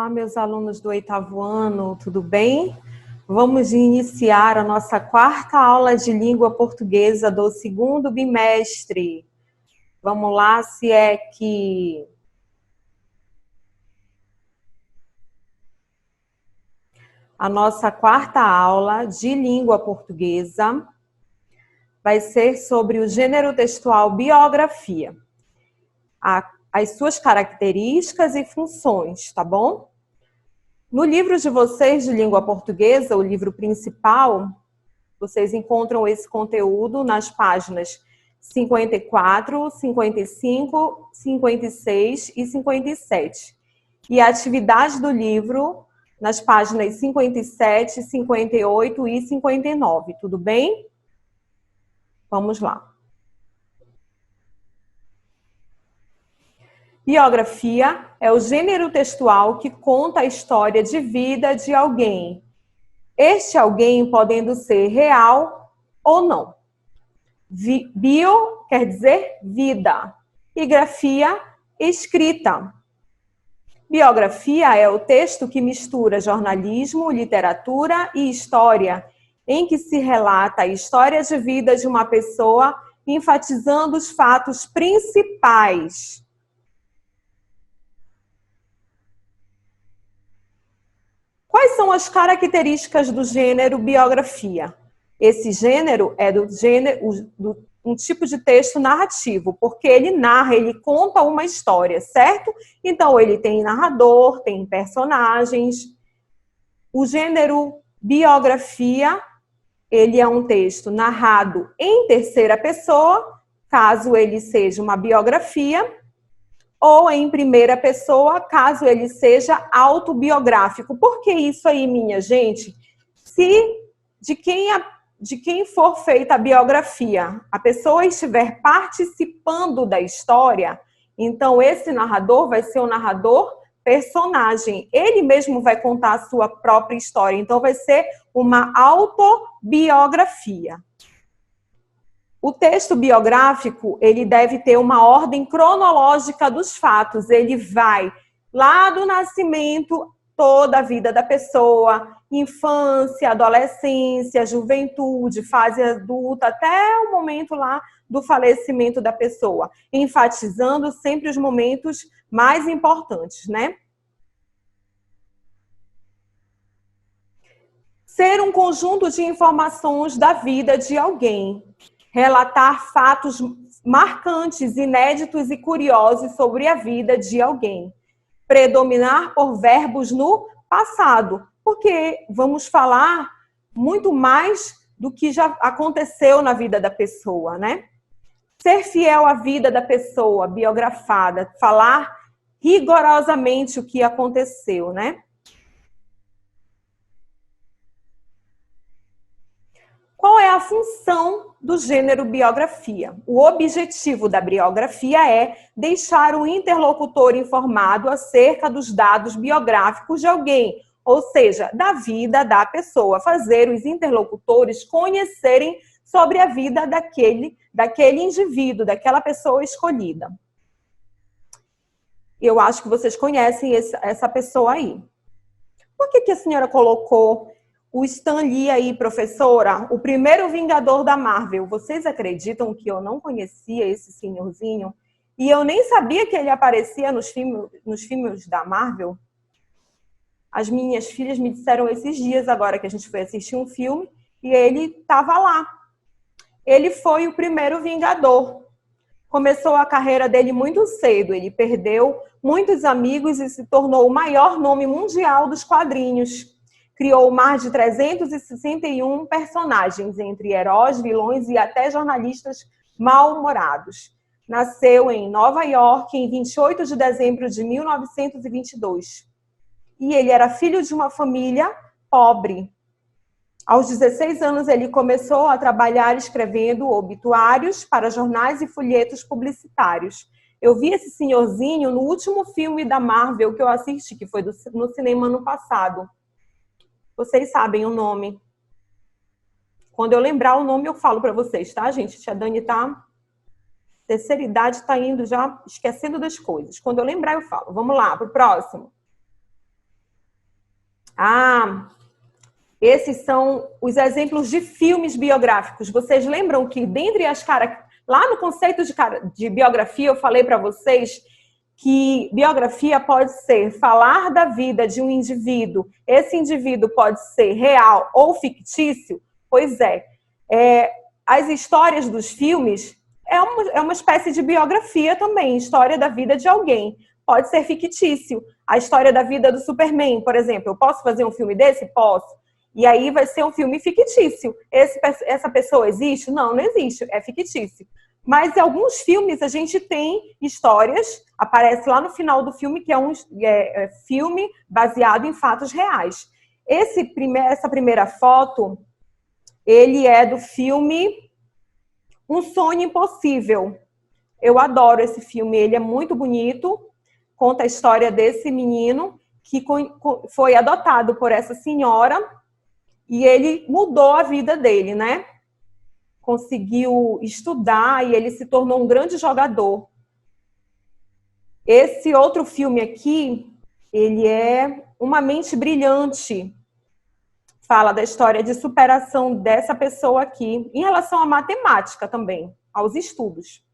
Olá, meus alunos do 8º ano, tudo bem? Vamos iniciar a nossa 4ª aula de língua portuguesa do 2º bimestre. Vamos lá, se é que... A nossa 4ª aula de língua portuguesa vai ser sobre o gênero textual biografia. As suas características e funções, tá bom? No livro de vocês de língua portuguesa, o livro principal, vocês encontram esse conteúdo nas páginas 54, 55, 56 e 57. E a atividade do livro nas páginas 57, 58 e 59, tudo bem? Vamos lá. Biografia é o gênero textual que conta a história de vida de alguém. Este alguém podendo ser real ou não. Bio quer dizer vida e grafia, escrita. Biografia é o texto que mistura jornalismo, literatura e história, em que se relata a história de vida de uma pessoa, enfatizando os fatos principais. Quais são as características do gênero biografia? Esse gênero é um tipo de texto narrativo, porque ele narra, ele conta uma história, certo? Então, ele tem narrador, tem personagens. O gênero biografia, ele é um texto narrado em terceira pessoa, caso ele seja uma biografia, ou em primeira pessoa, caso ele seja autobiográfico. Por que isso aí, minha gente? Se de quem for feita a biografia, a pessoa estiver participando da história, então esse narrador vai ser um narrador personagem. Ele mesmo vai contar a sua própria história. Então vai ser uma autobiografia. O texto biográfico, ele deve ter uma ordem cronológica dos fatos. Ele vai lá do nascimento, toda a vida da pessoa, infância, adolescência, juventude, fase adulta, até o momento lá do falecimento da pessoa, enfatizando sempre os momentos mais importantes, né? Ser um conjunto de informações da vida de alguém. Relatar fatos marcantes, inéditos e curiosos sobre a vida de alguém. Predominar por verbos no passado, porque vamos falar muito mais do que já aconteceu na vida da pessoa, né? Ser fiel à vida da pessoa biografada, falar rigorosamente o que aconteceu, né? Qual é a função do gênero biografia? O objetivo da biografia é deixar o interlocutor informado acerca dos dados biográficos de alguém, ou seja, da vida da pessoa, fazer os interlocutores conhecerem sobre a vida daquele indivíduo, daquela pessoa escolhida. Eu acho que vocês conhecem essa pessoa aí. Por que a senhora colocou o Stan Lee aí, professora, o primeiro Vingador da Marvel? Vocês acreditam que eu não conhecia esse senhorzinho? E eu nem sabia que ele aparecia nos filmes da Marvel? As minhas filhas me disseram esses dias agora que a gente foi assistir um filme e ele estava lá. Ele foi o primeiro Vingador. Começou a carreira dele muito cedo. Ele perdeu muitos amigos e se tornou o maior nome mundial dos quadrinhos. Criou mais de 361 personagens, entre heróis, vilões e até jornalistas mal-humorados. Nasceu em Nova York em 28 de dezembro de 1922. E ele era filho de uma família pobre. Aos 16 anos, ele começou a trabalhar escrevendo obituários para jornais e folhetos publicitários. Eu vi esse senhorzinho no último filme da Marvel que eu assisti, que foi no cinema ano passado. Vocês sabem o nome. Quando eu lembrar o nome, eu falo para vocês, tá, gente? Tia Dani tá... Terceira idade tá indo já esquecendo das coisas. Quando eu lembrar, eu falo. Vamos lá, pro próximo. Ah, esses são os exemplos de filmes biográficos. Vocês lembram que, dentre as lá no conceito de biografia, eu falei para vocês que biografia pode ser falar da vida de um indivíduo. Esse indivíduo pode ser real ou fictício? Pois é. As histórias dos filmes é uma espécie de biografia também, história da vida de alguém. Pode ser fictício. A história da vida do Superman, por exemplo. Eu posso fazer um filme desse? Posso. E aí vai ser um filme fictício. Essa pessoa existe? Não, não existe. É fictício. Mas em alguns filmes a gente tem histórias, aparece lá no final do filme, que é um filme baseado em fatos reais. Essa primeira foto, ele é do filme Um Sonho Impossível. Eu adoro esse filme, ele é muito bonito, conta a história desse menino que foi adotado por essa senhora e ele mudou a vida dele, né? Conseguiu estudar e ele se tornou um grande jogador. Esse outro filme aqui, ele é Uma Mente Brilhante. Fala da história de superação dessa pessoa aqui, em relação à matemática também, aos estudos.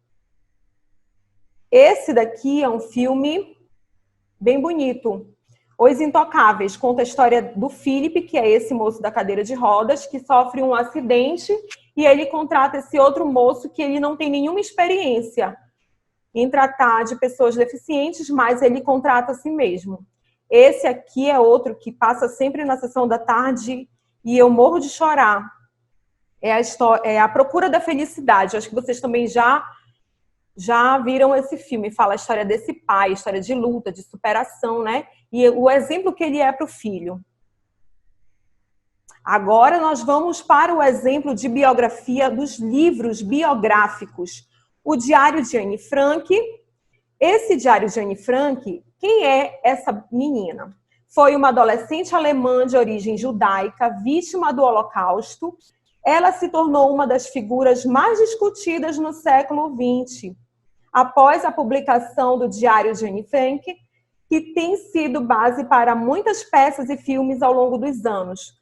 Esse daqui é um filme bem bonito. Os Intocáveis, conta a história do Philip, que é esse moço da cadeira de rodas, que sofre um acidente e ele contrata esse outro moço que ele não tem nenhuma experiência em tratar de pessoas deficientes, mas ele contrata a si mesmo. Esse aqui é outro que passa sempre na sessão da tarde e eu morro de chorar. É A Procura da Felicidade. Acho que vocês também já viram esse filme. Fala a história desse pai, história de luta, de superação, né? E o exemplo que ele é para o filho. Agora nós vamos para o exemplo de biografia dos livros biográficos. O Diário de Anne Frank. Esse Diário de Anne Frank, quem é essa menina? Foi uma adolescente alemã de origem judaica, vítima do Holocausto. Ela se tornou uma das figuras mais discutidas no século XX. Após a publicação do Diário de Anne Frank, que tem sido base para muitas peças e filmes ao longo dos anos.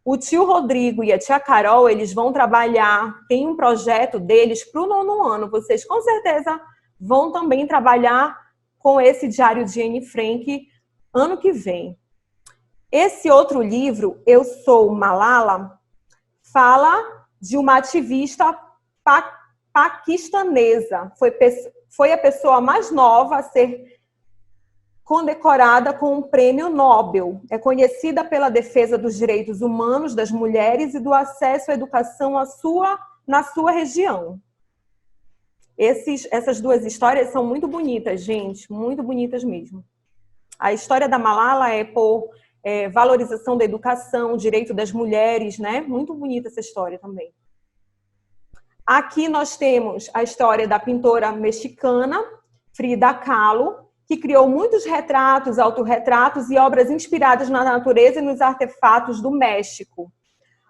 O tio Rodrigo e a tia Carol, eles vão trabalhar, tem um projeto deles para o 9º ano. Vocês com certeza vão também trabalhar com esse Diário de Anne Frank ano que vem. Esse outro livro, Eu Sou Malala, fala de uma ativista paquistanesa. Foi a pessoa mais nova a ser condecorada com um prêmio Nobel. É conhecida pela defesa dos direitos humanos das mulheres e do acesso à educação na sua região. Essas duas histórias são muito bonitas, gente, muito bonitas mesmo. A história da Malala é por valorização da educação, direito das mulheres, né? Muito bonita essa história também. Aqui nós temos a história da pintora mexicana Frida Kahlo, que criou muitos retratos, autorretratos e obras inspiradas na natureza e nos artefatos do México.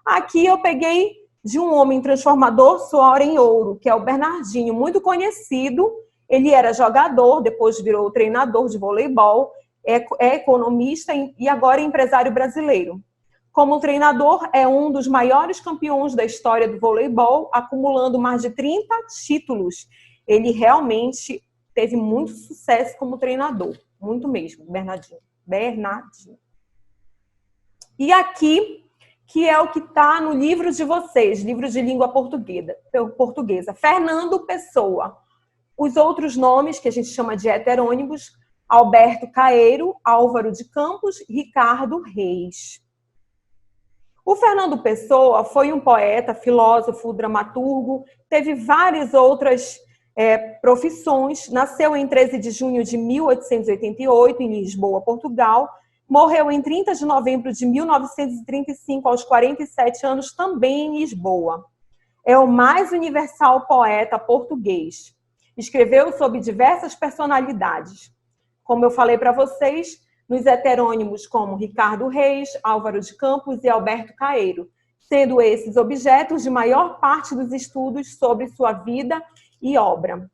Aqui eu peguei de um homem transformador suor em ouro, que é o Bernardinho, muito conhecido. Ele era jogador, depois virou treinador de voleibol, é economista e agora é empresário brasileiro. Como treinador, é um dos maiores campeões da história do voleibol, acumulando mais de 30 títulos. Ele realmente teve muito sucesso como treinador, muito mesmo, Bernardinho. E aqui, que é o que está no livro de vocês, livro de língua portuguesa, Fernando Pessoa. Os outros nomes, que a gente chama de heterônimos, Alberto Caeiro, Álvaro de Campos, Ricardo Reis. O Fernando Pessoa foi um poeta, filósofo, dramaturgo, teve várias outras profissões, nasceu em 13 de junho de 1888, em Lisboa, Portugal, morreu em 30 de novembro de 1935, aos 47 anos, também em Lisboa. É o mais universal poeta português. Escreveu sobre diversas personalidades. Como eu falei para vocês, nos heterônimos como Ricardo Reis, Álvaro de Campos e Alberto Caeiro, sendo esses objetos de maior parte dos estudos sobre sua vida e obra.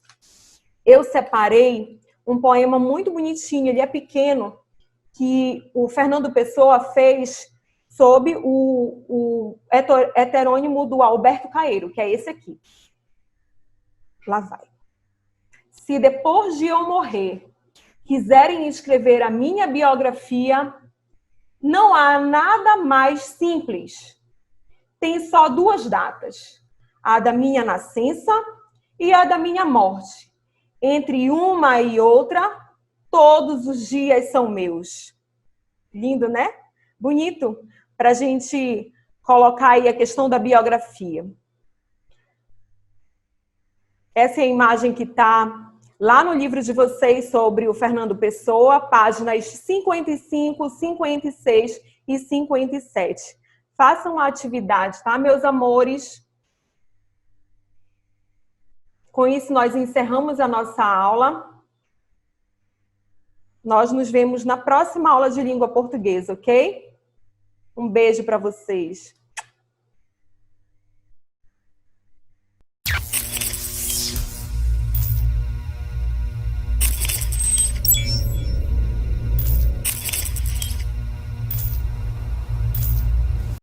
Eu separei um poema muito bonitinho, ele é pequeno, que o Fernando Pessoa fez sob o heterônimo do Alberto Caeiro, que é esse aqui. Lá vai. Se depois de eu morrer quiserem escrever a minha biografia, não há nada mais simples. Tem só 2 datas, a da minha nascença e a da minha morte. Entre uma e outra, todos os dias são meus. Lindo, né? Bonito para a gente colocar aí a questão da biografia. Essa é a imagem que está lá no livro de vocês sobre o Fernando Pessoa, páginas 55, 56 e 57. Façam a atividade, tá, meus amores? Com isso, nós encerramos a nossa aula. Nós nos vemos na próxima aula de língua portuguesa, ok? Um beijo para vocês.